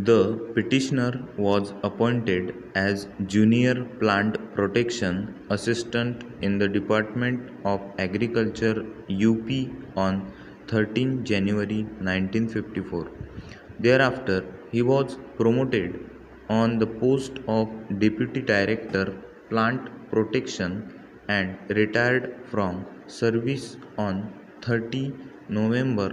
The petitioner was appointed as Junior Plant Protection Assistant in the Department of Agriculture UP on 13 January 1954. Thereafter, he was promoted on the post of Deputy Director Plant Protection and retired from service on 30 November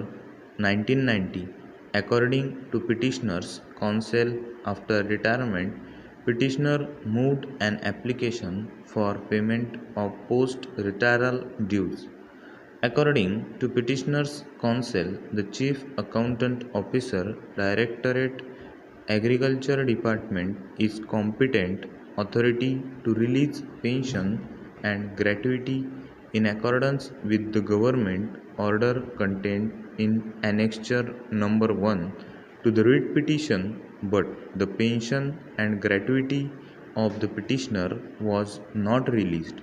1990. According to petitioner's counsel, after retirement, petitioner moved an application for payment of post-retirement dues. According to petitioner's counsel, the Chief Accountant Officer, Directorate Agriculture Department is competent authority to release pension and gratuity in accordance with the government order contained in Annexure Number 1 to the writ petition, but the pension and gratuity of the petitioner was not released.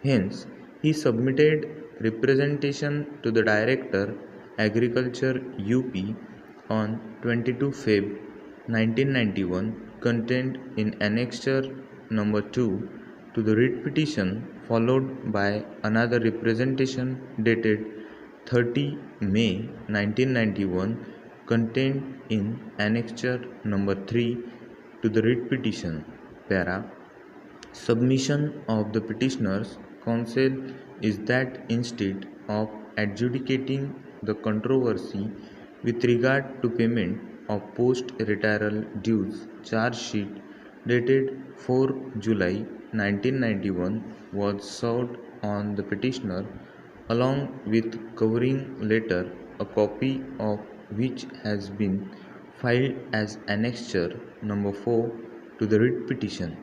Hence, he submitted representation to the Director Agriculture UP on 22 Feb 1991 contained in Annexure Number 2 to the writ petition, followed by another representation dated 30 May 1991 contained in Annexure Number 3 to the writ petition. Para. Submission of the petitioner's counsel is that instead of adjudicating the controversy with regard to payment of post-retirement dues, charge sheet dated 4 July 1991 was served on the petitioner along with covering letter, a copy of which has been filed as Annexure Number 4 to the writ petition.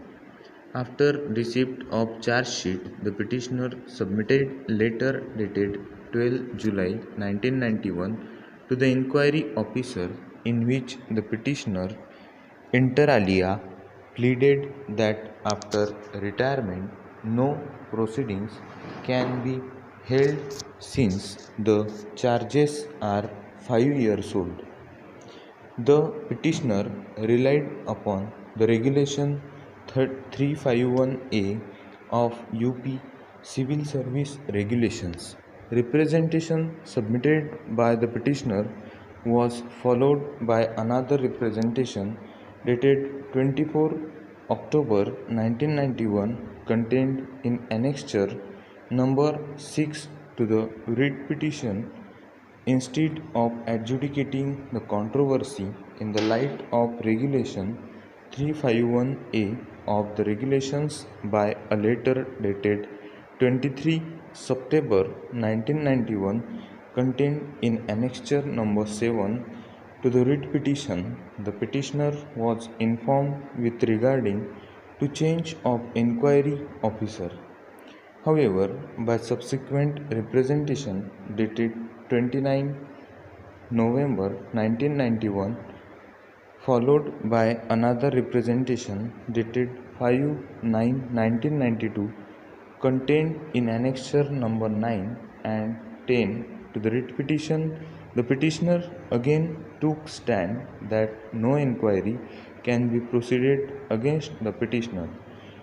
After receipt of charge sheet, the petitioner submitted letter dated 12 July 1991 to the inquiry officer, in which the petitioner inter alia pleaded that after retirement no proceedings can be held since the charges are 5 years old. The petitioner relied upon the regulation 351A of UP Civil Service Regulations. Representation submitted by the petitioner was followed by another representation dated 24 October 1991 contained in Annexure Number 6 to the writ petition. Instead of adjudicating the controversy in the light of Regulation 351A of the Regulations by a letter dated 23 September 1991 contained in Annexure Number 7 to the writ petition, the petitioner was informed with regarding to change of inquiry officer. However, by subsequent representation dated 29 November 1991, followed by another representation dated 5/9/1992, contained in Annexure Number 9 and 10 to the writ petition, the petitioner again took stand that no inquiry can be proceeded against the petitioner.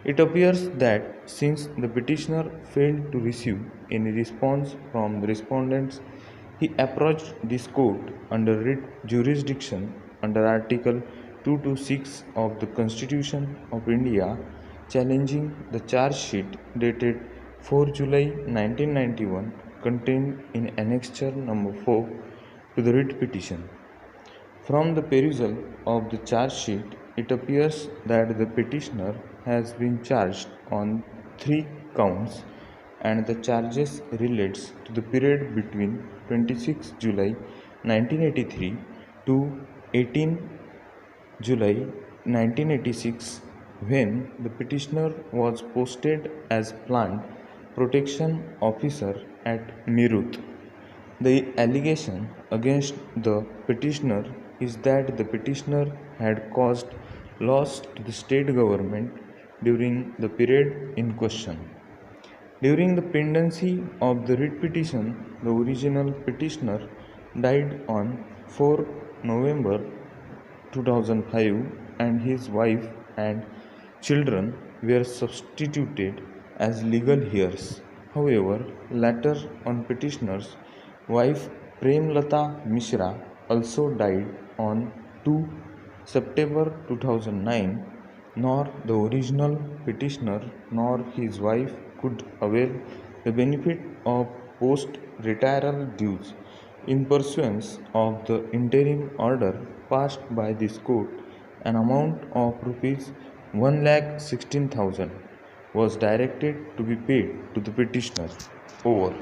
It appears that since the petitioner failed to receive any response from the respondents, he approached this court under writ jurisdiction under Article 226 of the Constitution of India, challenging the charge sheet dated 4 July 1991 contained in Annexure Number 4 to the writ petition. From the perusal of the charge sheet, it appears that the petitioner has been charged on 3 counts, and the charges relates to the period between 26 July 1983 to 18 July 1986, when the petitioner was posted as plant protection officer at Meerut. The allegation against the petitioner is that the petitioner had caused loss to the state government during the period in question. During the pendency of the writ petition, the original petitioner died on 4 November 2005, and his wife and children were substituted as legal heirs. However, later on petitioner's wife Premlata Mishra also died on 2 September 2009. Nor the original petitioner nor his wife could avail the benefit of post-retrial dues. In pursuance of the interim order passed by this court, an amount of Rs 1,16,000 was directed to be paid to the petitioner. Over.